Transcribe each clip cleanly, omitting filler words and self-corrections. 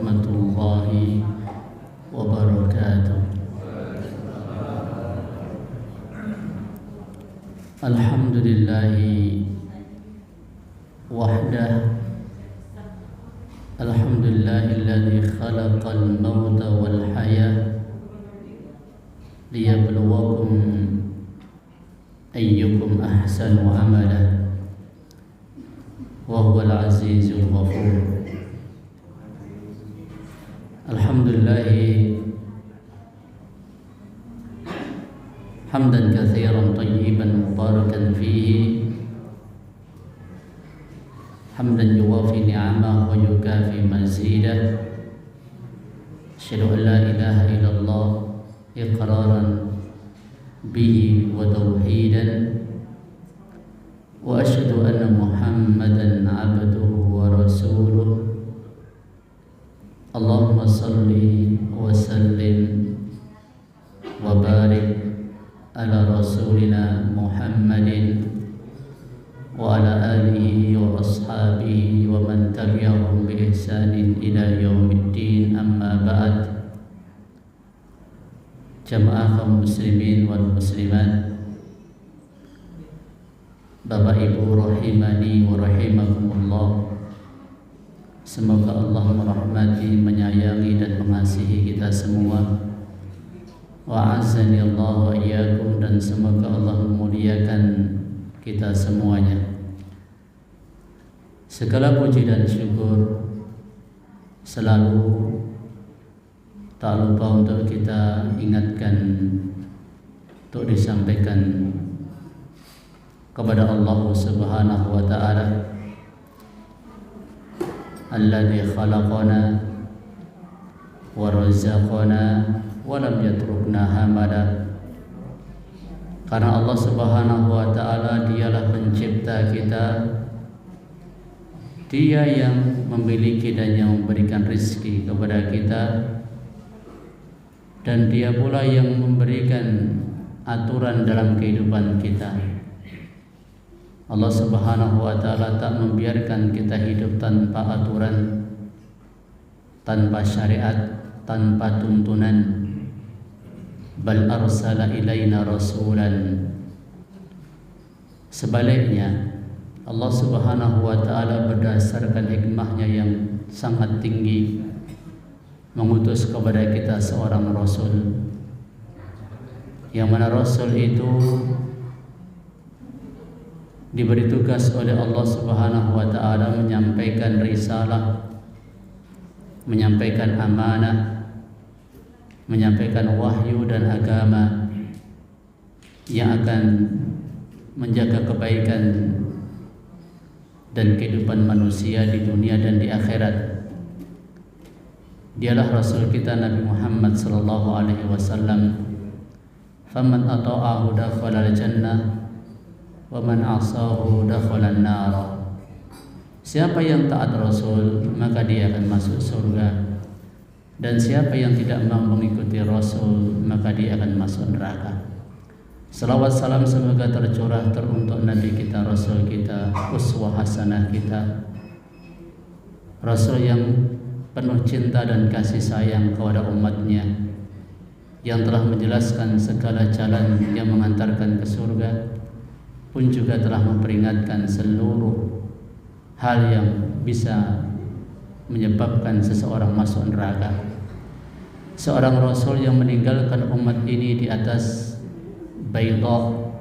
warahmatullahi wabarakatuh. Alhamdulillahi wahdah. Alhamdulillahilladzi khalaqal mauta wal hayah liyabluwakum ayyukum ahsanu amala wa huwal azizul ghafur. Alhamdulillah hamdan katsiran tayyiban mubarakan fihi, hamdan yuwafi ni'amahu wa yukafi mazidah. Asyhadu an la ilaha illallah iqraran bihi wa tauhidan, wa asyhadu anna Muhammadan abduhu wa rasuluh. Allahumma salli wa sallim wa barik ala rasulina Muhammadin wa ala alihi wa ashabihi wa man tabi'ahum bi ihsanin ila yaumiddin, amma ba'd. Jamaah kaum muslimin wal muslimat, Bapak Ibu rahimani wa rahimakumullah, semoga Allah merahmati, menyayangi dan mengasihi kita semua. Wa azani Allah wa iyyakum, dan semoga Allah memuliakan kita semuanya. Segala puji dan syukur selalu tak lupa untuk kita ingatkan, untuk disampaikan kepada Allah Subhanahu wa ta'ala, alladzi khalaqana wa razaqana wa lam yatrukna hamada. Karena Allah Subhanahu wa ta'ala dialah pencipta kita, Dia yang memiliki dan yang memberikan rezeki kepada kita, dan Dia pula yang memberikan aturan dalam kehidupan kita. Allah Subhanahu wa ta'ala tak membiarkan kita hidup tanpa aturan, tanpa syariat, tanpa tuntunan. Bal arsala ilaina rasulan. Sebaliknya, Allah Subhanahu wa ta'ala berdasarkan hikmahnya yang sangat tinggi mengutus kepada kita seorang rasul, yang mana rasul itu diberi tugas oleh Allah Subhanahu wa ta'ala menyampaikan risalah, menyampaikan amanah, menyampaikan wahyu dan agama yang akan menjaga kebaikan dan kehidupan manusia di dunia dan di akhirat. Dialah Rasul kita Nabi Muhammad sallallahu alaihi wasallam. Faman ata'ahu dakhala al-jannah wa man 'asahu dakhala an-nar. Siapa yang taat Rasul, maka dia akan masuk surga. Dan siapa yang tidak mau mengikuti Rasul, maka dia akan masuk neraka. Salawat salam semoga tercurah teruntuk Nabi kita, Rasul kita, uswah hasanah kita, Rasul yang penuh cinta dan kasih sayang kepada umatnya, yang telah menjelaskan segala jalan yang mengantarkan ke surga, pun juga telah memperingatkan seluruh hal yang bisa menyebabkan seseorang masuk neraka. Seorang Rasul yang meninggalkan umat ini di atas baydah,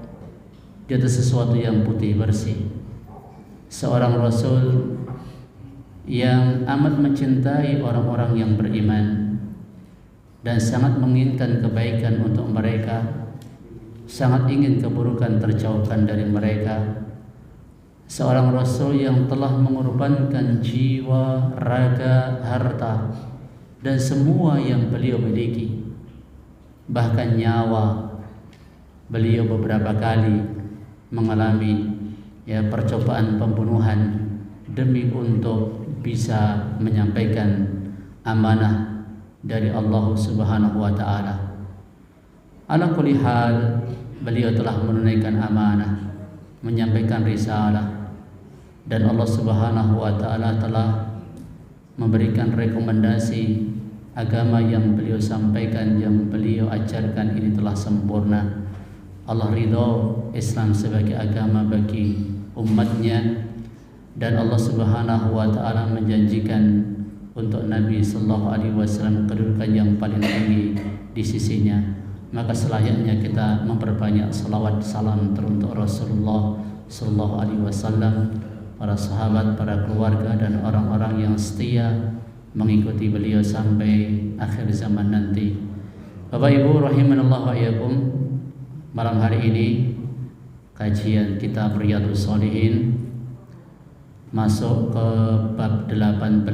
di atas sesuatu yang putih bersih. Seorang Rasul yang amat mencintai orang-orang yang beriman dan sangat menginginkan kebaikan untuk mereka, sangat ingin keburukan terjauhkan dari mereka. Seorang Rasul yang telah mengorbankan jiwa, raga, harta, dan semua yang beliau miliki, bahkan nyawa. Beliau beberapa kali mengalami percobaan pembunuhan demi untuk bisa menyampaikan amanah dari Allah Subhanahu wa ta'ala. Ala kulli hal, beliau telah menunaikan amanah, menyampaikan risalah, dan Allah Subhanahu wa ta'ala telah memberikan rekomendasi agama yang beliau sampaikan, yang beliau ajarkan ini telah sempurna. Allah ridho Islam sebagai agama bagi umatnya, dan Allah Subhanahu wa taala menjanjikan untuk Nabi sallallahu alaihi wasallam kedudukan yang paling tinggi di sisinya. Maka selayaknya kita memperbanyak salawat salam teruntuk Rasulullah sallallahu alaihi wasallam, para sahabat, para keluarga, dan orang-orang yang setia mengikuti beliau sampai akhir zaman nanti. Bapak Ibu rahimanallahu wa iyyakum, malam hari ini kajian kitab Riyadhus Shalihin masuk ke bab 18.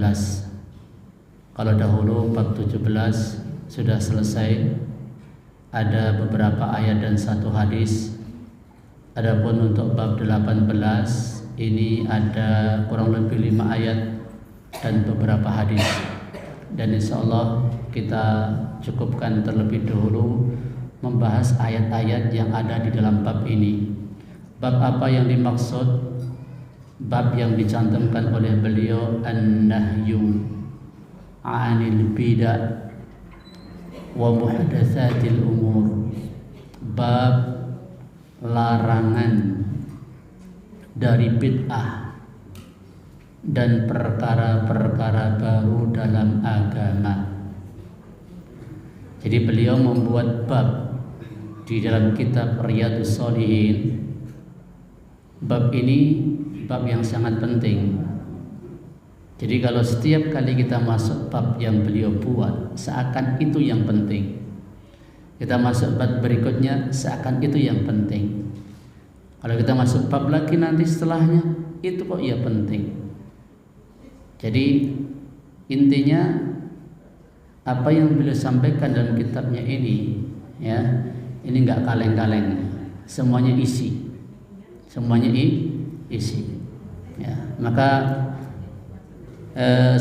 Kalau dahulu bab 17 sudah selesai, ada beberapa ayat dan satu hadis. Adapun untuk bab 18 ini ada kurang lebih 5 ayat dan beberapa hadis. Dan insya Allah kita cukupkan terlebih dahulu membahas ayat-ayat yang ada di dalam bab ini. Bab apa yang dimaksud? Bab yang dicantumkan oleh beliau, an-nahyu 'anil bid'ah wa muhdatsatil umur. Bab larangan dari bid'ah dan perkara-perkara baru dalam agama. Jadi beliau membuat bab di dalam kitab Riyadhus Shalihin. Bab ini bab yang sangat penting. Jadi kalau setiap kali kita masuk bab yang beliau buat, seakan itu yang penting. Kita masuk bab berikutnya, seakan itu yang penting. Kalau kita masuk bab lagi nanti setelahnya, itu kok ya penting. Jadi intinya apa yang beliau sampaikan dalam kitabnya ini, ya, ini enggak kaleng-kaleng. Semuanya isi. Semuanya isi. Ya, maka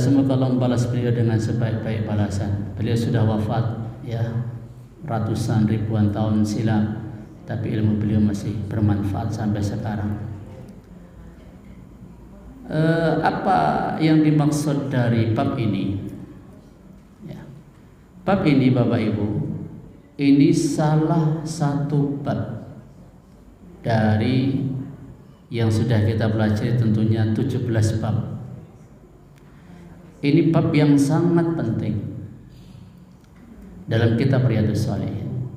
semoga Allah membalas beliau dengan sebaik-baik balasan. Beliau sudah wafat ya ratusan ribuan tahun silam, tapi ilmu beliau masih bermanfaat sampai sekarang. Apa yang dimaksud dari bab ini? Ya. Bab ini Bapak Ibu, ini salah satu bab dari yang sudah kita pelajari, tentunya 17 bab. Ini bab yang sangat penting dalam kitab Riyadhus Shalihin.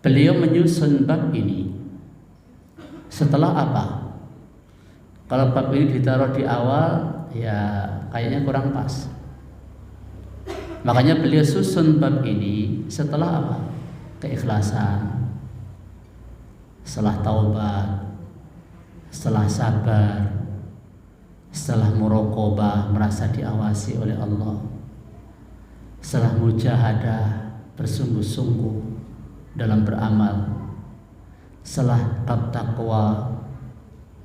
Beliau menyusun bab ini setelah apa? Kalau bab ini ditaruh di awal, ya kayaknya kurang pas. Makanya beliau susun bab ini setelah apa? Keikhlasan, setelah taubat, setelah sabar, setelah muraqabah, merasa diawasi oleh Allah, setelah mujahadah, bersungguh-sungguh dalam beramal, setelah bab takwa,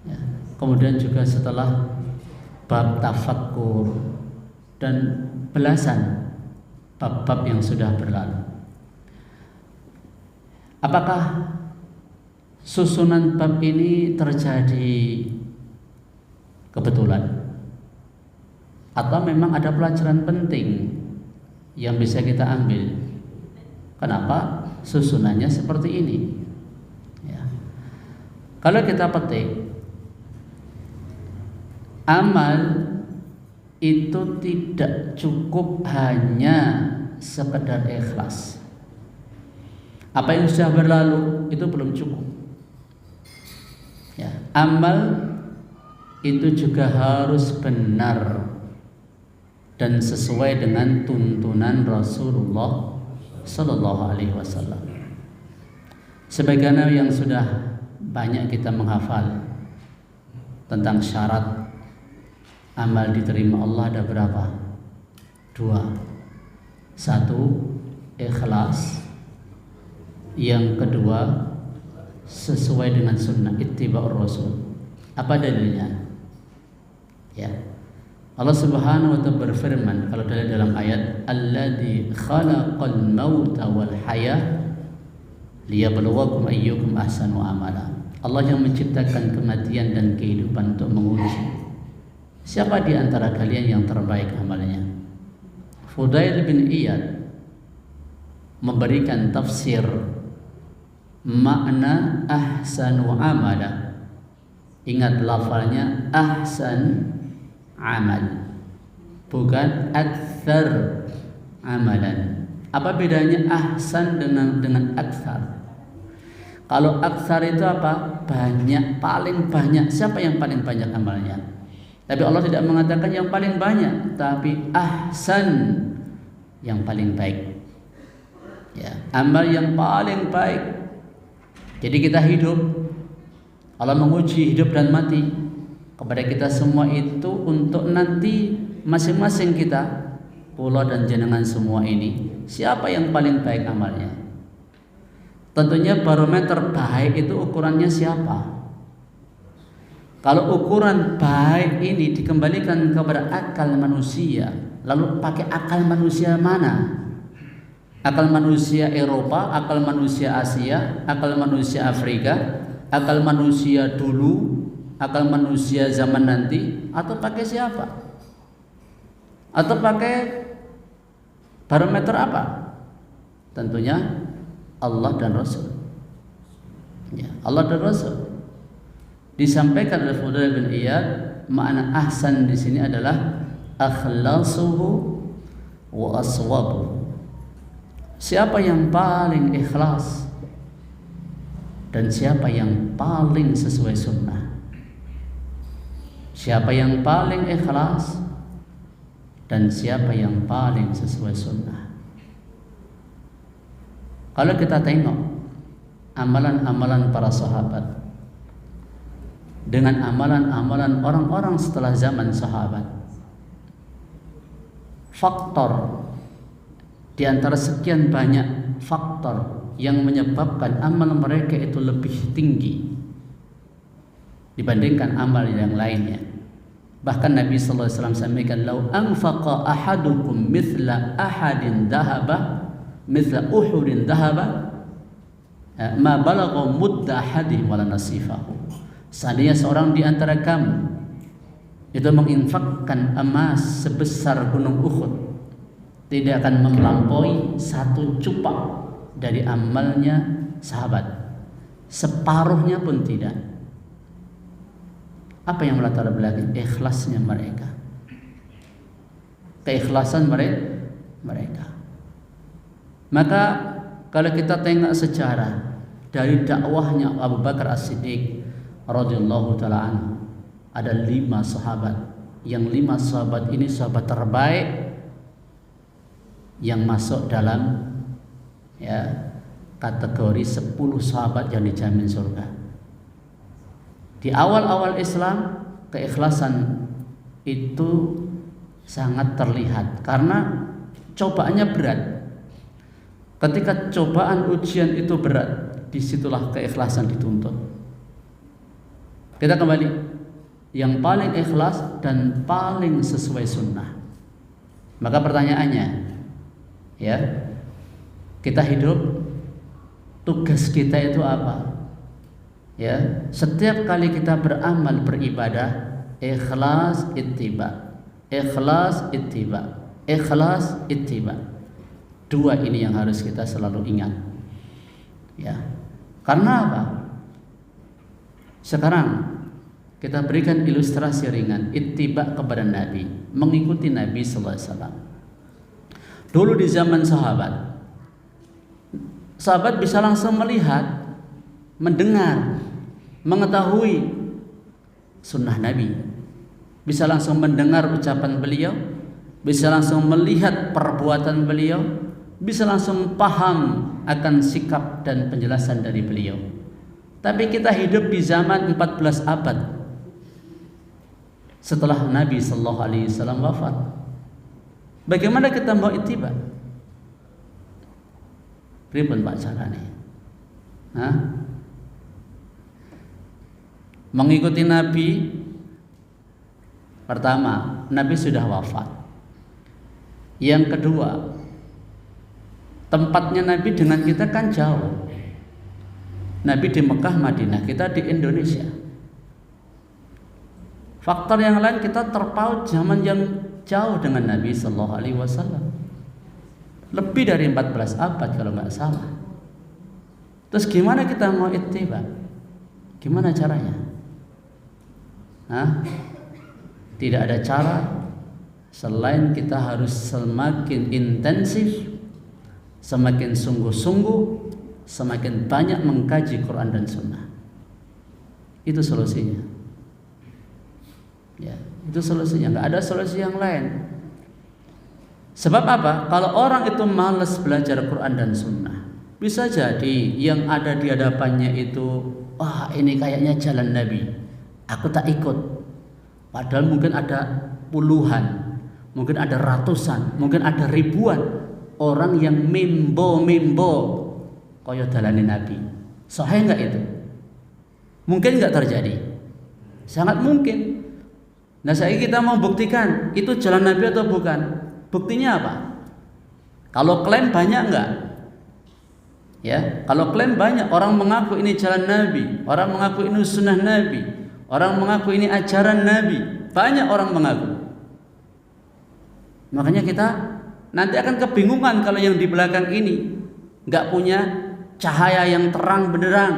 ya. Kemudian juga setelah bab tafakkur, dan belasan bab-bab yang sudah berlalu. Apakah susunan bab ini terjadi kebetulan atau memang ada pelajaran penting yang bisa kita ambil? Kenapa susunannya seperti ini? Ya. Kalau kita petik, amal itu tidak cukup hanya sekedar ikhlas. Apa yang sudah berlalu itu belum cukup. Ya, amal itu juga harus benar dan sesuai dengan tuntunan Rasulullah Sallallahu Alaihi Wasallam. Sebagaimana yang sudah banyak kita menghafal tentang syarat amal diterima Allah, ada berapa? 2. 1, ikhlas. Yang kedua, sesuai dengan sunnah, ittiba'ur rasul. Apa dalilnya? Ya, Allah Subhanahu wa ta'ala berfirman kalau dalam ayat, alladzi khalaqal mauta wal hayah liyabluwakum ayyukum ahsanu amala. Allah yang menciptakan kematian dan kehidupan untuk menguji siapa di antara kalian yang terbaik amalnya? Fudail bin Iyad memberikan tafsir makna ahsanu amala. Ingat lafalnya ahsan amal, bukan aktsar amalan. Apa bedanya ahsan dengan aktsar? Kalau aktsar itu apa? Banyak, paling banyak. Siapa yang paling banyak amalnya? Tapi Allah tidak mengatakan yang paling banyak, tapi ahsan, yang paling baik. Ya, amal yang paling baik. Jadi kita hidup, Allah menguji hidup dan mati kepada kita semua itu untuk nanti masing-masing kita, pula dan jenengan semua ini, siapa yang paling baik amalnya? Tentunya barometer baik itu ukurannya siapa? Kalau ukuran baik ini dikembalikan kepada akal manusia, lalu pakai akal manusia mana? Akal manusia Eropa, akal manusia Asia, akal manusia Afrika, akal manusia dulu, akal manusia zaman nanti, atau pakai siapa? Atau pakai barometer apa? Tentunya Allah dan Rasul. Ya, Allah dan Rasul. Disampaikan oleh Fudail bin Iyad, makna ahsan di sini adalah akhlasuhu wa aswabuhu. Siapa yang paling ikhlas dan siapa yang paling sesuai sunnah? Siapa yang paling ikhlas dan siapa yang paling sesuai sunnah? Kalau kita tengok amalan-amalan para sahabat dengan amalan-amalan orang-orang setelah zaman sahabat, faktor di antara sekian banyak faktor yang menyebabkan amal mereka itu lebih tinggi dibandingkan amal yang lainnya. Bahkan Nabi sallallahu alaihi wasallam sampaikan, "Lau anfaqa ahadukum mithla ahadin dhahaba, mithla uhudin dhahaba, ma balagha mudda ahadihim wala nasifahu." Seandainya seorang di antara kamu itu menginfakkan emas sebesar gunung Uhud, tidak akan melampaui satu cupak dari amalnya sahabat, separuhnya pun tidak. Apa yang melatar belakangi? Ikhlasnya mereka, keikhlasan mereka. Maka kalau kita tengok sejarah dari dakwahnya Abu Bakar As-Siddiq radhiyallahu taala anhu, ada 5 sahabat, yang 5 sahabat ini sahabat terbaik yang masuk dalam kategori 10 sahabat yang dijamin surga. Di awal-awal Islam, keikhlasan itu sangat terlihat karena cobaannya berat. Ketika cobaan ujian itu berat, disitulah keikhlasan dituntut. Kita kembali, yang paling ikhlas dan paling sesuai sunnah. Maka pertanyaannya, kita hidup, tugas kita itu apa? Setiap kali kita beramal, beribadah, ikhlas ittiba, ikhlas ittiba, ikhlas ittiba. 2 ini yang harus kita selalu ingat. Karena apa? Sekarang kita berikan ilustrasi ringan, ittiba kepada Nabi, mengikuti Nabi sallallahu alaihi wasallam. Dulu di zaman sahabat bisa langsung melihat, mendengar, mengetahui sunnah Nabi, bisa langsung mendengar ucapan beliau, bisa langsung melihat perbuatan beliau, bisa langsung paham akan sikap dan penjelasan dari beliau. Tapi kita hidup di zaman 14 abad setelah Nabi sallallahu alaihi wasallam wafat. Bagaimana kita mau ittiba? Pripun Pak carane? Mengikuti Nabi, pertama, Nabi sudah wafat. Yang kedua, tempatnya Nabi dengan kita kan jauh. Nabi di Mekah, Madinah, kita di Indonesia. Faktor yang lain, kita terpaut zaman yang jauh dengan Nabi Sallallahu Alaihi Wasallam, lebih dari 14 abad kalau nggak salah. Terus gimana kita mau ittiba? Gimana caranya? Tidak ada cara selain kita harus semakin intensif, semakin sungguh-sungguh, semakin banyak mengkaji Quran dan Sunnah. Itu solusinya. Ya, itu solusinya. Nggak ada solusi yang lain. Sebab apa? Kalau orang itu malas belajar Quran dan Sunnah, bisa jadi yang ada di hadapannya itu, wah ini kayaknya jalan Nabi, aku tak ikut. Padahal mungkin ada puluhan, mungkin ada ratusan, mungkin ada ribuan orang yang mimbo kaya dalane Nabi. Sahih enggak itu? Mungkin enggak terjadi? Sangat mungkin. Nah, sekarang kita mau buktikan itu jalan Nabi atau bukan? Buktinya apa? Kalau klaim banyak enggak? Ya, kalau klaim banyak, orang mengaku ini jalan Nabi, orang mengaku ini sunnah Nabi, orang mengaku ini ajaran Nabi, banyak orang mengaku. Makanya kita nanti akan kebingungan kalau yang di belakang ini nggak punya cahaya yang terang benderang,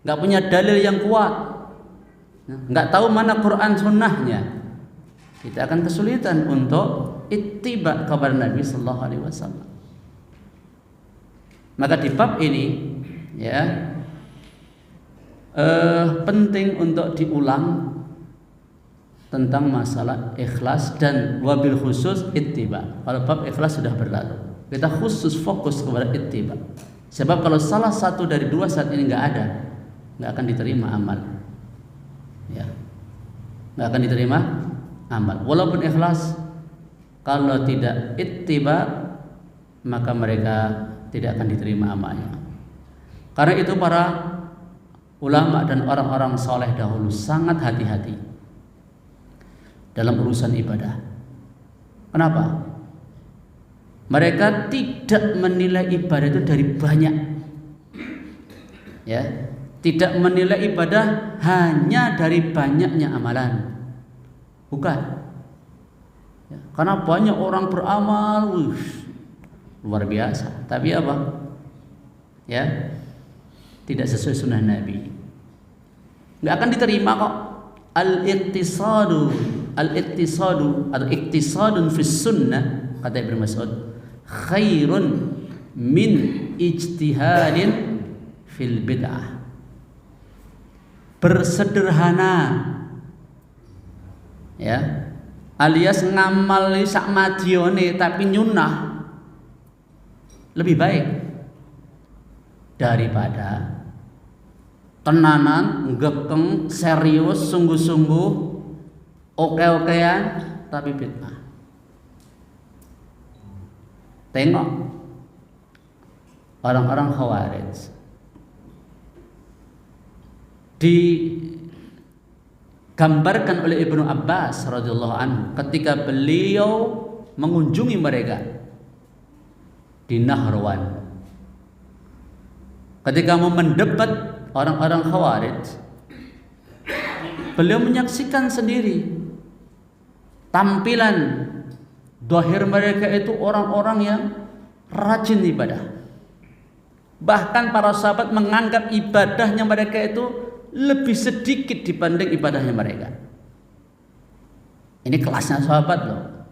nggak punya dalil yang kuat, nggak tahu mana Quran sunnahnya. Kita akan kesulitan untuk ittiba kepada Nabi Sallallahu Alaihi Wasallam. Maka di bab ini, ya, penting untuk diulang tentang masalah ikhlas dan wabil khusus ittiba. Kalau bab ikhlas sudah berlalu, kita khusus fokus kepada ittiba. Sebab kalau salah satu dari dua saat ini nggak ada, nggak akan diterima amal. Ya, nggak akan diterima amal. Walaupun ikhlas, kalau tidak ittiba, maka mereka tidak akan diterima amalnya. Karena itu para ulama dan orang-orang soleh dahulu sangat hati-hati dalam urusan ibadah. Kenapa? Mereka tidak menilai ibadah itu dari banyak, ya, tidak menilai ibadah hanya dari banyaknya amalan, bukan. Ya, karena banyak orang beramal, luar biasa, tapi apa? Ya, tidak sesuai sunnah Nabi, nggak akan diterima kok. Al-iktisadun fi sunnah, kata Ibnu Mas'ud, khairun min ijtihadin fil bid'ah. Bersederhana, ya, alias ngamal sak madione tapi nyunah lebih baik daripada tenanan, ngekeng, serius, sungguh-sungguh, oke-okean tapi bid'ah. Tengok orang-orang Khawarij, digambarkan oleh Ibnu Abbas radhiyallahu anhu ketika beliau mengunjungi mereka di Nahrawan. Ketika mau mendebat orang-orang Khawarij, beliau menyaksikan sendiri tampilan zahir mereka itu orang-orang yang rajin ibadah. Bahkan para sahabat menganggap ibadahnya mereka itu lebih sedikit dibanding ibadahnya mereka. Ini kelasnya sahabat loh.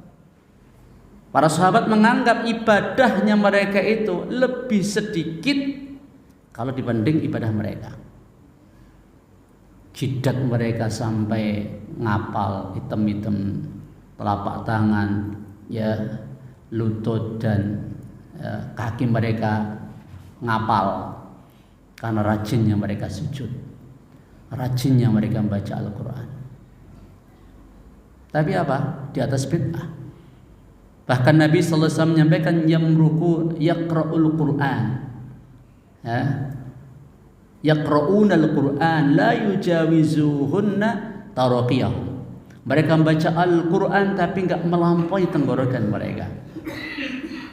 Para sahabat menganggap ibadahnya mereka itu lebih sedikit kalau dibanding ibadah mereka. Jidat mereka sampai ngapal item-item, telapak tangan, ya, lutut dan kaki mereka ngapal karena rajinnya mereka sujud, rajinnya mereka membaca Al-Quran. Tapi apa? Di atas bid'ah. Bahkan Nabi sallallahu alaihi wasallam menyampaikan yamruku yaqra'ul Quran, ya, yaqra'una al-Quran la yujawizuhunna taraqiyahum. Mereka membaca Al-Quran tapi enggak melampaui tenggorokan mereka.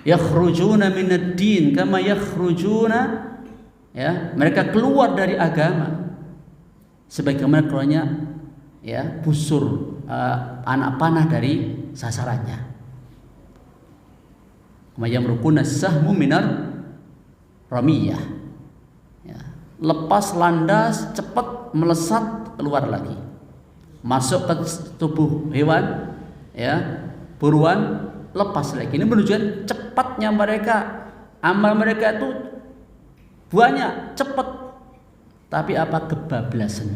Yakhrujuna minad din kama yakhrujuna, ya, mereka keluar dari agama sebagaimana keluarnya, ya, busur anak panah dari sasarannya. Mayam rukuna sahmu minar ramiyah. Ya, lepas landas cepat melesat keluar lagi, masuk ke tubuh hewan, ya, buruan lepas lagi. Ini menunjukkan cepatnya mereka, amal mereka itu banyak, cepat, tapi apa, kebablasan.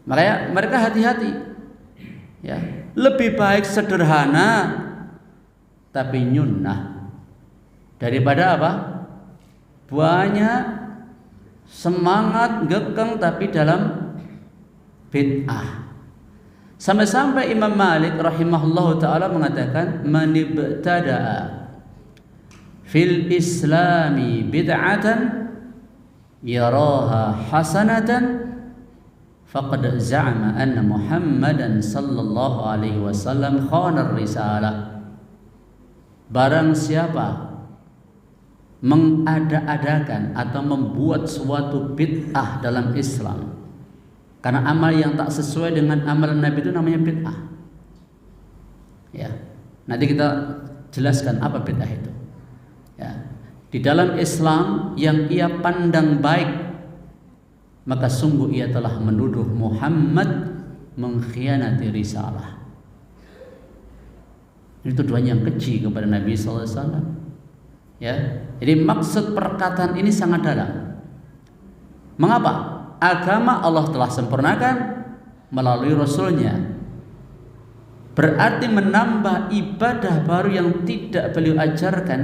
Makanya mereka hati-hati, ya, lebih baik sederhana tapi nyunnah daripada apa, banyak semangat gekeng tapi dalam bid'ah. Sampai-sampai Imam Malik rahimahullahu ta'ala mengatakan, man ibtada'a fil islami bid'atan yaraha hasanatan faqad za'ama anna Muhammadan sallallahu alaihi wasallam khana risalah. Barang siapa mengada-adakan atau membuat suatu bid'ah dalam Islam, karena amal yang tak sesuai dengan amalan Nabi itu namanya bid'ah. Ya, nanti kita jelaskan apa bid'ah itu. Ya, di dalam Islam yang ia pandang baik, maka sungguh ia telah menuduh Muhammad mengkhianati risalah. Ini tuduhan yang keji kepada Nabi SAW. Ya, jadi maksud perkataan ini sangat dalam. Mengapa? Agama Allah telah sempurnakan melalui Rasulnya. Berarti menambah ibadah baru yang tidak beliau ajarkan,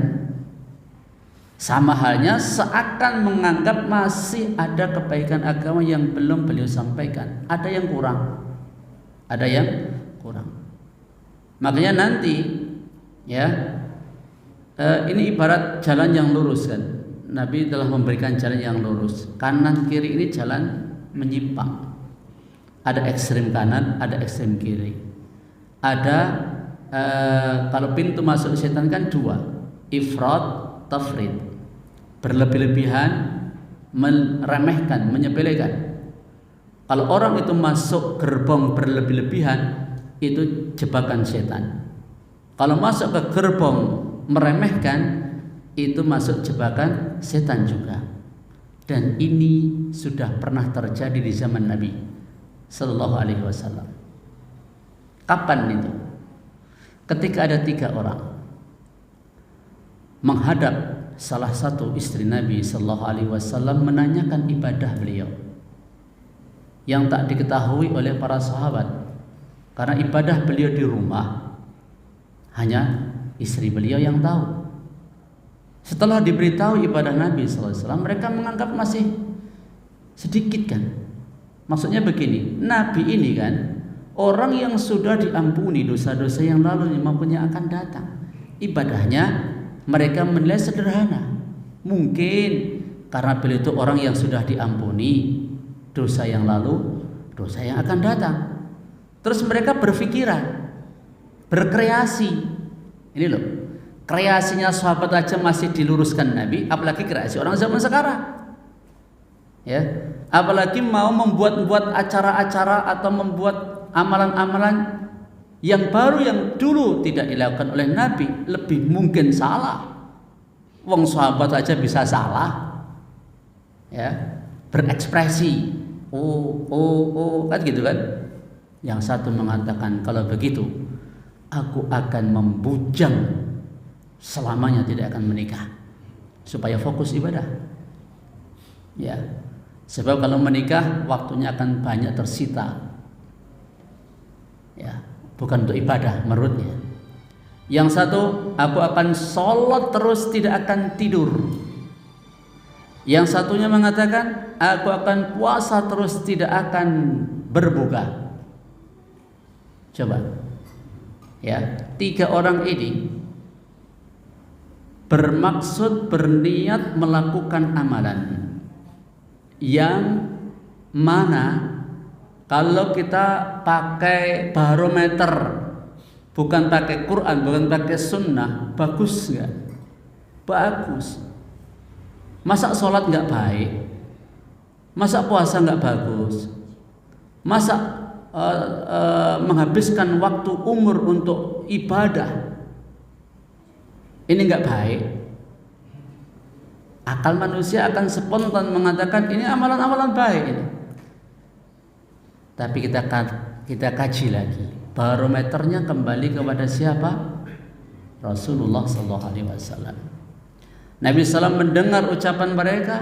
sama halnya seakan menganggap masih ada kebaikan agama yang belum beliau sampaikan. Ada yang kurang, ada yang kurang. Makanya nanti, ya, ini ibarat jalan yang lurus kan. Nabi telah memberikan jalan yang lurus. Kanan kiri ini jalan menyimpang. Ada ekstrem kanan, ada ekstrem kiri. Ada kalau pintu masuk setan kan dua, ifrat, tafrid. Berlebih-lebihan, meremehkan, menyepelekan. Kalau orang itu masuk gerbong berlebih-lebihan, itu jebakan setan. Kalau masuk ke gerbong meremehkan, itu masuk jebakan setan juga. Dan ini sudah pernah terjadi di zaman Nabi Sallallahu Alaihi Wasallam. Kapan itu? Ketika ada 3 orang menghadap salah satu istri Nabi Sallallahu Alaihi Wasallam menanyakan ibadah beliau yang tak diketahui oleh para sahabat. Karena ibadah beliau di rumah hanya istri beliau yang tahu. Setelah diberitahu ibadah Nabi SAW, mereka menganggap masih sedikit kan. Maksudnya begini, Nabi ini kan orang yang sudah diampuni dosa-dosa yang lalu, yang mampunya akan datang. Ibadahnya mereka menilai sederhana. Mungkin karena beliau itu orang yang sudah diampuni dosa yang lalu, dosa yang akan datang. Terus mereka berpikiran, berkreasi. Ini loh, kreasinya sahabat aja masih diluruskan Nabi, apalagi kreasi orang zaman sekarang. Ya, apalagi mau membuat acara-acara atau membuat amalan-amalan yang baru yang dulu tidak dilakukan oleh Nabi, lebih mungkin salah. Wong sahabat aja bisa salah. Ya, berekspresi. Oh, kan gitu kan? Yang satu mengatakan, kalau begitu aku akan membujang selamanya, tidak akan menikah, supaya fokus ibadah. Ya, sebab kalau menikah waktunya akan banyak tersita. Ya, bukan untuk ibadah menurutnya. Yang satu, aku akan sholat terus, tidak akan tidur. Yang satunya mengatakan, aku akan puasa terus, tidak akan berbuka. Coba, ya, 3 orang ini bermaksud, berniat melakukan amalan yang mana kalau kita pakai barometer, bukan pakai Quran, bukan pakai sunnah, bagus nggak? Bagus. Masa sholat nggak baik? Masa puasa nggak bagus? Masa menghabiskan waktu umur untuk ibadah ini enggak baik. Akal manusia akan spontan mengatakan ini amalan-amalan baik ini. Tapi kita kaji lagi. Barometernya kembali kepada siapa? Rasulullah SAW. Nabi SAW mendengar ucapan mereka,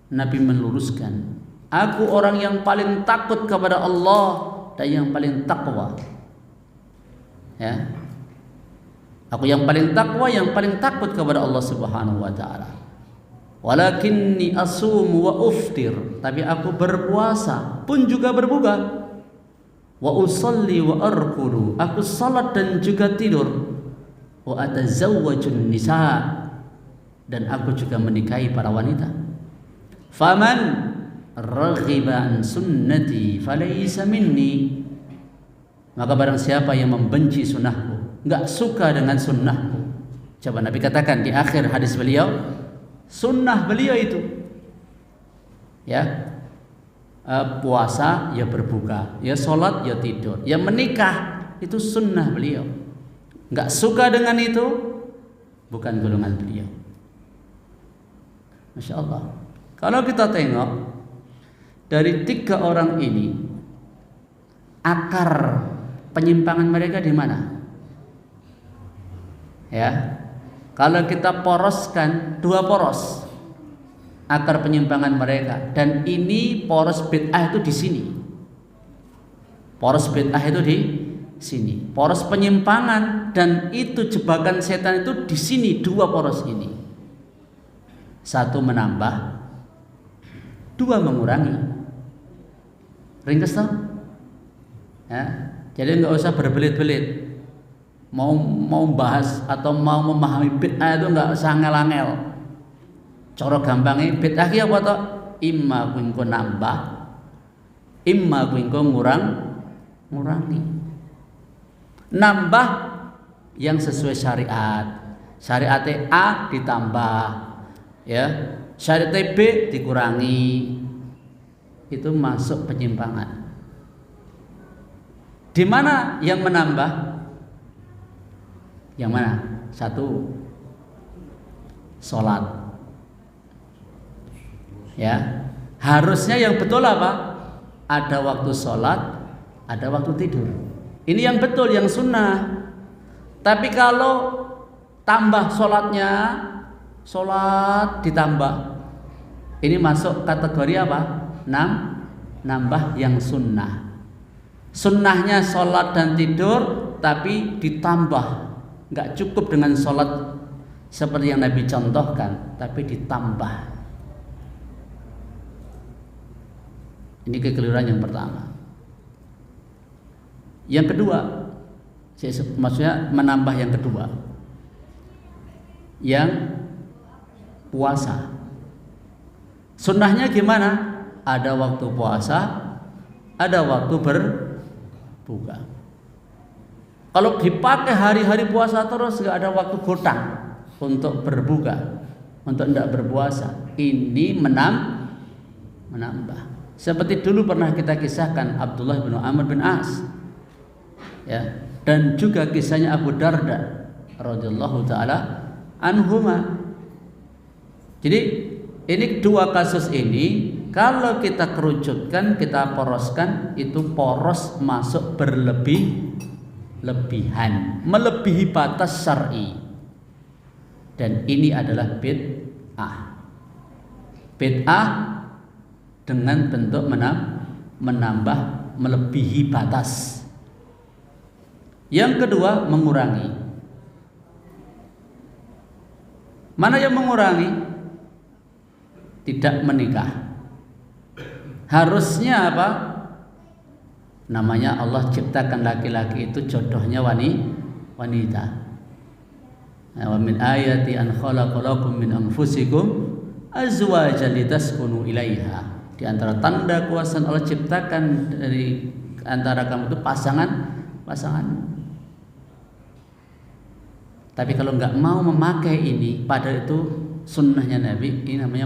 Nabi meluruskan, aku orang yang paling takut kepada Allah dan yang paling takwa. Ya. Aku yang paling takwa, yang paling takut kepada Allah Subhanahu wa taala. Walakinni asumu wa uftir, tapi aku berpuasa pun juga berbuka. Wa usalli wa arkudu, aku salat dan juga tidur. Wa atazawwajun nisa, dan aku juga menikahi para wanita. Faman raghiba an sunnati falaysa minni, maka barang siapa yang membenci sunnahku, enggak suka dengan sunnahku. Coba Nabi katakan di akhir hadis beliau, sunnah beliau itu ya puasa ya berbuka, ya sholat ya tidur, ya menikah, itu sunnah beliau. Enggak suka dengan itu, bukan golongan beliau. Masya Allah. Kalau kita tengok dari 3 orang ini, akar penyimpangan mereka di mana? Ya, kalau kita poroskan 2 poros akar penyimpangan mereka, dan ini poros bid'ah itu di sini. Poros bid'ah itu di sini. Poros penyimpangan dan itu jebakan setan itu di sini, 2 poros ini. 1 menambah, 2 mengurangi. Ringkas toh? Ya, jadi nggak usah berbelit-belit. Mau bahas atau mau memahami bid'ah itu nggak usah angel-angel. Cara gampangnya bid'ah ki apa toh? Imma kuwi engko nambah, imma kuwi engko ngurangi. Nambah yang sesuai syariat. Syariat A ditambah, ya. Syariat B dikurangi. Itu masuk penyimpangan. Di mana yang menambah? Yang mana? 1, sholat. Ya, harusnya yang betul apa? Ada waktu sholat, ada waktu tidur. Ini yang betul, yang sunnah. Tapi kalau tambah sholatnya, sholat ditambah, ini masuk kategori apa? Nambah yang sunnah. Sunnahnya sholat dan tidur, tapi ditambah. Nggak cukup dengan sholat seperti yang Nabi contohkan, tapi ditambah. Ini kekeliruan yang pertama. Yang kedua, maksudnya menambah yang kedua, yang puasa. Sunnahnya gimana? Ada waktu puasa, ada waktu berbuka. Kalau dipakai hari-hari puasa terus, gak ada waktu gotang untuk berbuka, untuk tidak berpuasa. Ini menambah. Seperti dulu pernah kita kisahkan Abdullah bin Amr bin As, ya, dan juga kisahnya Abu Darda radhiyallahu taala anhuma. Jadi ini 2 kasus ini kalau kita kerucutkan, kita poroskan, itu poros masuk berlebihan, melebihi batas syar'i. Dan ini adalah bid'ah. Bid'ah dengan bentuk menambah, melebihi batas. Yang kedua, mengurangi. Mana yang mengurangi? Tidak menikah. Harusnya apa? Namanya Allah ciptakan laki-laki itu jodohnya wanita. Wa min ayati an khalaqalakum min anfusikum azwajan litaskunu ilaiha. Di antara tanda kuasa Allah ciptakan dari antara kamu itu pasangan. Tapi kalau nggak mau memakai ini, pada itu sunnahnya Nabi, ini namanya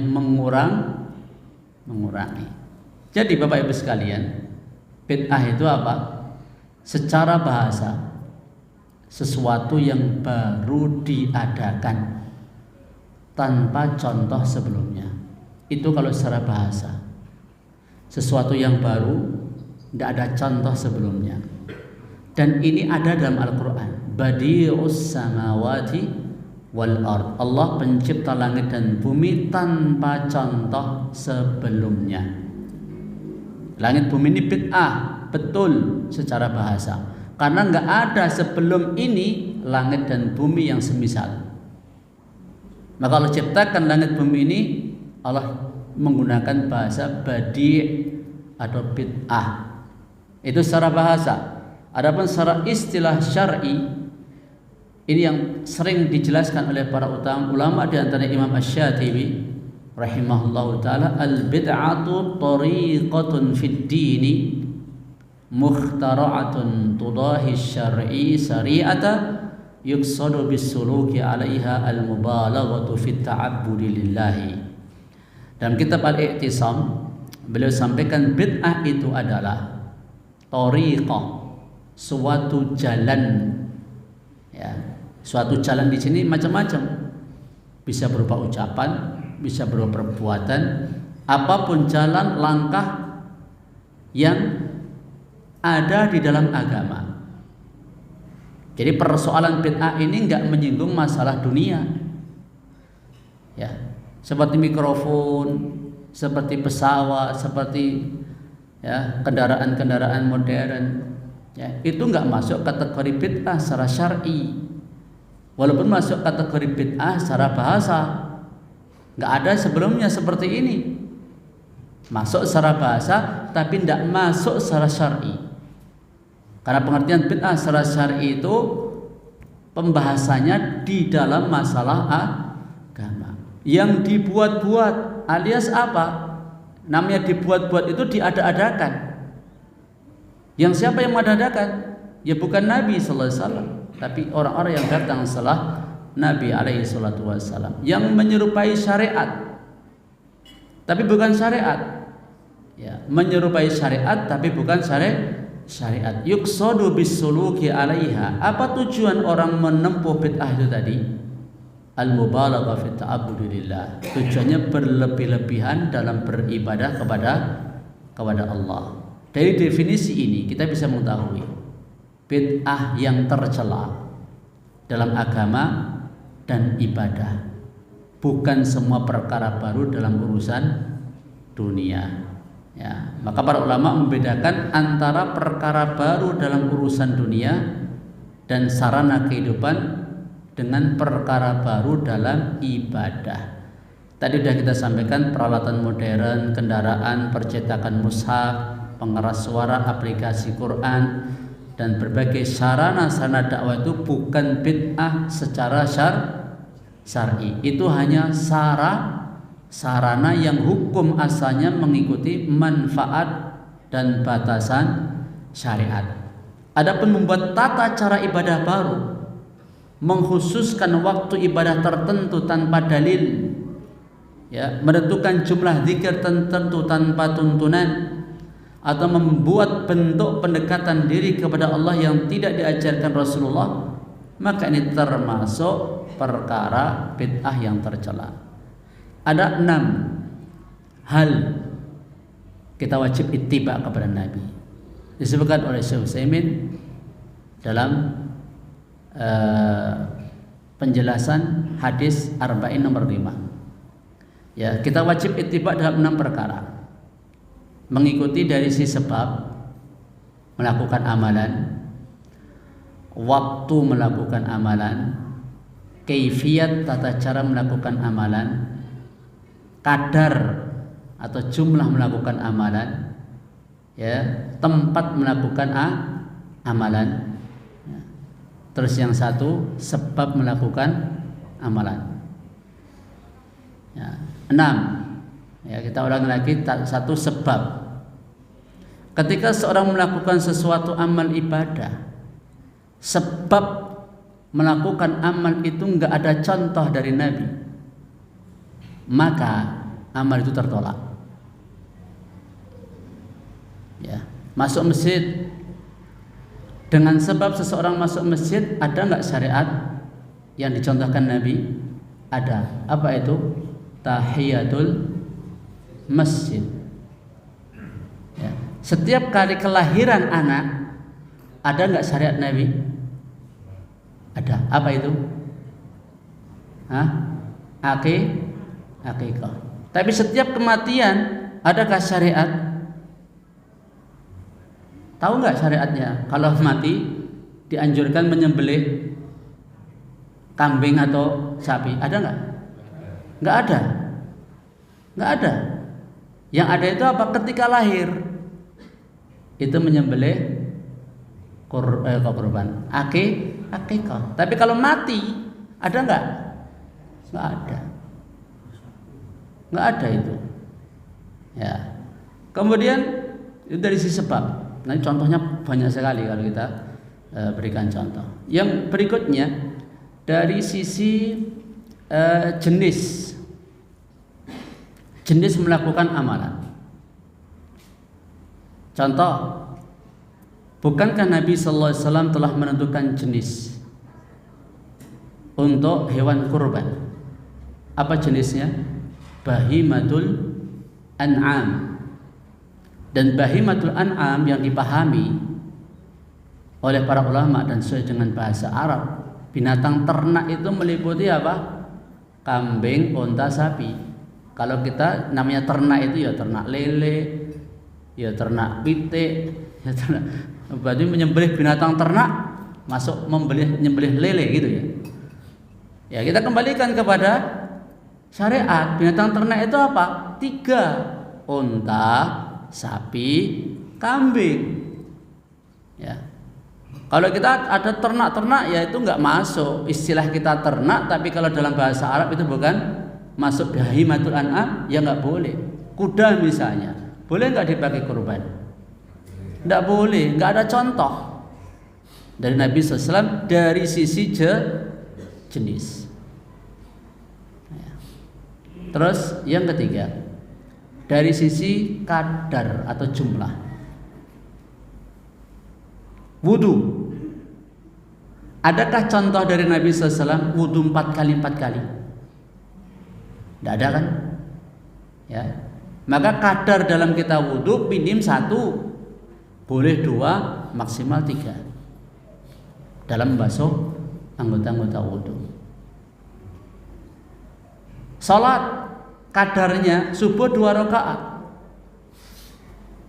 mengurangi. Jadi Bapak Ibu sekalian, Bid'ah itu apa? Secara bahasa, sesuatu yang baru diadakan tanpa contoh sebelumnya. Itu kalau secara bahasa. Sesuatu yang baru, tidak ada contoh sebelumnya. Dan ini ada dalam Al-Quran. Badi'us samawati wal ard. Allah pencipta langit dan bumi tanpa contoh sebelumnya. Langit bumi ini bid'ah, betul secara bahasa. Karena nggak ada sebelum ini langit dan bumi yang semisal. Maka Allah ciptakan langit bumi ini, Allah menggunakan bahasa badi' atau bid'ah. Itu secara bahasa. Adapun secara istilah syar'i, ini yang sering dijelaskan oleh para ulama di antara Imam Asy-Syatibi rahimahullahu taala, al-bid'atu tariqatun fid dini mukhtara'atun tudahi syar'i syari'ata yuqsadu bis-suluki 'alaiha al-mubalaghatu fit ta'abbudi lillahi. Dalam kitab Al-I'tisam beliau sampaikan bid'ah itu adalah tariqah, suatu jalan, ya. Suatu jalan di sini macam-macam. Bisa berupa ucapan, bisa berupa perbuatan, apapun jalan langkah yang ada di dalam agama. Jadi persoalan bid'ah ini enggak menyinggung masalah dunia. Ya, seperti mikrofon, seperti pesawat, seperti ya, kendaraan-kendaraan modern. Ya, itu enggak masuk kategori bid'ah secara syar'i. Walaupun masuk kategori bid'ah secara bahasa. Enggak ada sebelumnya seperti ini. Masuk secara bahasa tapi tidak masuk secara syar'i. Karena pengertian bid'ah secara syar'i itu pembahasannya di dalam masalah agama. Yang dibuat-buat alias apa? Namanya dibuat-buat itu diada-adakan. Yang siapa yang mengadakan? Ya bukan Nabi sallallahu alaihi wasallam, tapi orang-orang yang datang setelah Nabi alaihi salatu wasallam yang menyerupai syariat. Tapi bukan syariat. Ya, menyerupai syariat tapi bukan syariat. Yuqsadu bis-suluki 'alaiha. Apa tujuan orang menempuh bid'ah itu tadi? Al-mubalaghah fi ta'abbudi lillah. Tujuannya berlebih-lebihan dalam beribadah kepada Allah. Dari definisi ini kita bisa mengetahui bid'ah yang tercela dalam agama dan ibadah. Bukan semua perkara baru dalam urusan dunia. Ya, maka para ulama membedakan antara perkara baru dalam urusan dunia dan sarana kehidupan dengan perkara baru dalam ibadah. Tadi sudah kita sampaikan peralatan modern, kendaraan, percetakan mushaf, pengeras suara, aplikasi Quran dan berbagai sarana-sarana dakwah itu bukan bid'ah secara syar'i. Itu hanya sarana yang hukum asalnya mengikuti manfaat dan batasan syariat. Adapun membuat tata cara ibadah baru, mengkhususkan waktu ibadah tertentu tanpa dalil, ya, menentukan jumlah zikir tertentu tanpa tuntunan, atau membuat bentuk pendekatan diri kepada Allah yang tidak diajarkan Rasulullah, maka ini termasuk perkara bid'ah yang tercela. Ada 6 hal kita wajib ittiba kepada Nabi. Disebutkan oleh Syekh Utsaimin dalam penjelasan hadis Arba'in nomor 5. Ya, kita wajib ittiba dalam 6 perkara. Mengikuti dari si sebab melakukan amalan, waktu melakukan amalan, kaifiyat tata cara melakukan amalan, kadar atau jumlah melakukan amalan, ya, tempat melakukan amalan. Terus yang satu, sebab melakukan amalan. Ya, 6. Ya, kita ulangi lagi, satu, sebab. Ketika seorang melakukan sesuatu amal ibadah, sebab melakukan amal itu enggak ada contoh dari Nabi, maka amal itu tertolak. Ya, Masuk masjid, dengan sebab seseorang masuk masjid, ada nggak syariat yang dicontohkan Nabi? Ada. Apa itu? Tahiyatul masjid. Ya. Setiap kali kelahiran anak, ada nggak syariat Nabi? Ada. Apa itu? Akikah. Tapi setiap kematian, adakah syariat? Tahu nggak syariatnya? Kalau mati dianjurkan menyembelih kambing atau sapi, ada nggak? Nggak ada. Nggak ada. Yang ada itu apa? Ketika lahir itu menyembelih kurban, akikah. Tapi kalau mati ada nggak? Nggak ada. Nggak ada itu. Ya. Kemudian itu dari sisi sebab. Nah, contohnya banyak sekali kalau kita berikan contoh. Yang berikutnya dari sisi jenis melakukan amalan. Contoh, bukankah Nabi sallallahu alaihi wasallam telah menentukan jenis untuk hewan kurban? Apa jenisnya? Bahimatul an'am. Dan bahimatul an'am yang dipahami oleh para ulama dan sesuai dengan bahasa Arab, binatang ternak itu meliputi apa? Kambing, unta, sapi. Kalau kita namanya ternak itu ya ternak lele, ya ternak pitik, ya ternak. Berarti menyembelih binatang ternak masuk menyembelih lele gitu ya. Ya, kita kembalikan kepada syariat. Binatang ternak itu apa? 3, unta, sapi, kambing. Ya. Kalau kita ada ternak-ternak ya itu nggak masuk istilah kita ternak, tapi kalau dalam bahasa Arab itu bukan masuk bahimatul an'am, ya nggak boleh. Kuda misalnya, boleh nggak dipakai kurban? Nggak boleh, nggak ada contoh dari Nabi SAW dari sisi jenis. Ya. Terus yang ketiga, dari sisi kadar atau jumlah. Wudu. Adakah contoh dari Nabi SAW wudu 4 kali? Tidak ada kan? Ya. Maka kadar dalam kita wudu minim 1, boleh 2, maksimal 3 dalam membasuh anggota-anggota wudu. Salat kadarnya subuh 2 rakaat,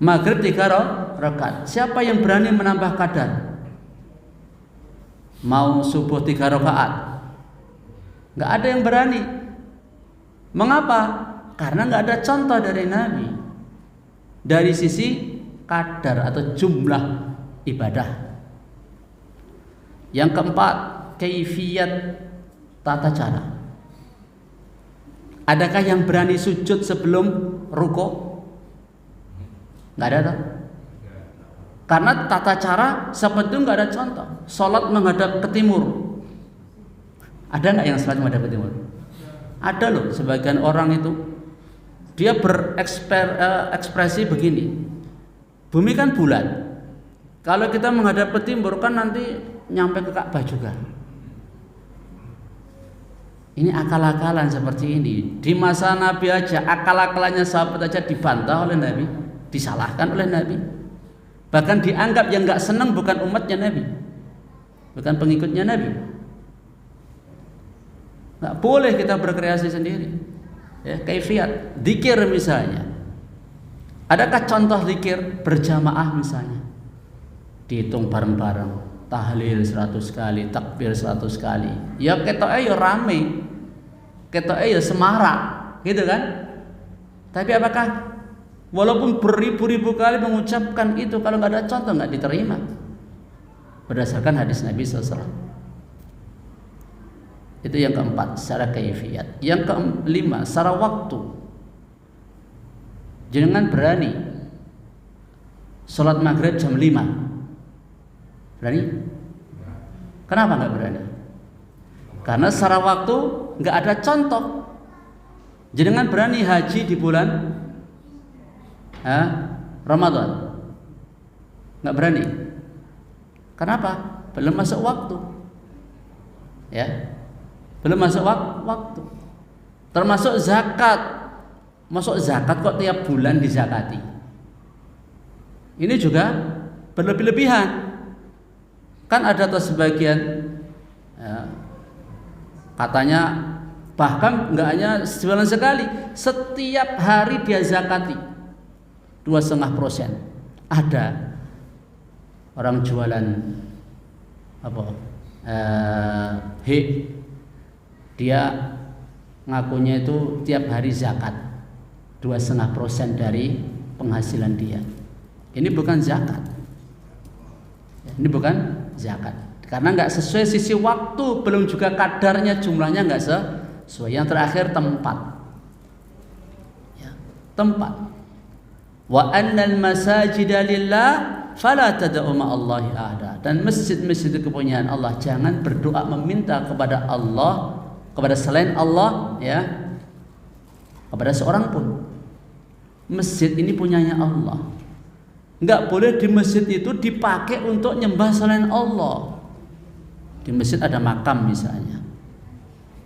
maghrib 3 rakaat. Siapa yang berani menambah kadar? Mau subuh 3 rakaat? Nggak ada yang berani. Mengapa? Karena nggak ada contoh dari Nabi dari sisi kadar atau jumlah ibadah. Yang keempat, kaifiyat, tata cara. Adakah yang berani sujud sebelum ruko? Nggak ada tak? Karena tata cara seperti itu nggak ada contoh. Salat menghadap ke timur. Ada nggak yang salat menghadap ke timur? Ada loh, sebagian orang itu dia berekspresi begini. Bumi kan bulat. Kalau kita menghadap ke timur kan nanti nyampe ke Ka'bah juga. Ini akal-akalan seperti ini. Di masa Nabi aja akal-akalannya sahabat aja dibantah oleh Nabi, disalahkan oleh Nabi. Bahkan dianggap yang nggak senang bukan umatnya Nabi, bukan pengikutnya Nabi. Nggak boleh kita berkreasi sendiri. Ya, kaifiyat, zikir misalnya. Adakah contoh zikir berjamaah misalnya? Dihitung bareng-bareng. Tahlil 100 kali, takbir 100 kali. Ya ketoke ya rame. Ketoke ya semarak, gitu kan? Tapi apakah walaupun beribu-ribu kali mengucapkan itu, kalau nggak ada contoh nggak diterima berdasarkan hadis Nabi SAW. Itu yang keempat, secara kaifiyat. Yang kelima, secara waktu. Jangan berani sholat maghrib jam 5. Berani? Kenapa nggak berani? Karena secara waktu nggak ada contoh. Jangan berani haji di bulan Ramadan. nggak berani. Kenapa? Belum masuk waktu. Ya, belum masuk waktu. Termasuk zakat. Masuk zakat kok tiap bulan dizakati. Ini juga berlebih-lebihan. Kan ada sebagian ya, katanya bahkan nggak hanya sebulan sekali, setiap hari dia zakati 2,5%. Ada orang jualan apa? Dia ngakunya itu tiap hari zakat 2,5% dari penghasilan dia. Ini bukan zakat. Ini bukan zakat. Karena nggak sesuai sisi waktu, belum juga kadarnya, jumlahnya nggak sesuai. Yang terakhir tempat. Ya, tempat. Wa annal masajida lillah fala tad'u ma'allahi ahada. Dan masjid-masjid kepunyaan Allah, jangan berdoa meminta kepada Allah, kepada selain Allah, ya, kepada seorang pun. Masjid ini punyanya Allah. Enggak boleh di masjid itu dipakai untuk nyembah selain Allah. Di masjid ada makam misalnya.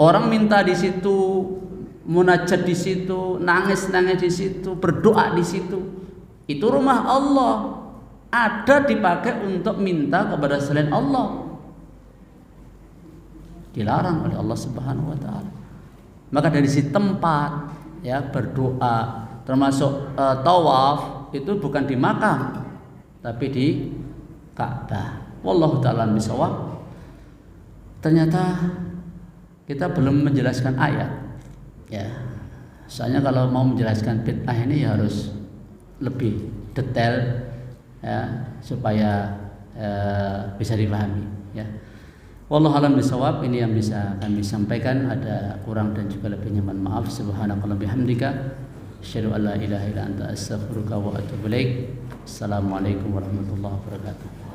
Orang minta di situ, munajat di situ, nangis-nangis di situ, berdoa di situ. Itu rumah Allah. Ada dipakai untuk minta kepada selain Allah. Dilarang oleh Allah Subhanahu wa taala. Maka dari si tempat ya berdoa, termasuk tawaf itu bukan di makam tapi di Ka'bah. Wallahu ta'ala bisawab. Ternyata kita belum menjelaskan ayat. Ya. Soalnya kalau mau menjelaskan bid'ah ini harus lebih detail ya supaya bisa dipahami ya. Wallahu a'lam bishawab. Ini yang bisa kami sampaikan, ada kurang dan juga lebihnya mohon maaf. Subhanakallah bihamdika asyhadu an la ilaha illa anta astaghfiruka wa atubu ilaik. Assalamualaikum warahmatullahi wabarakatuh.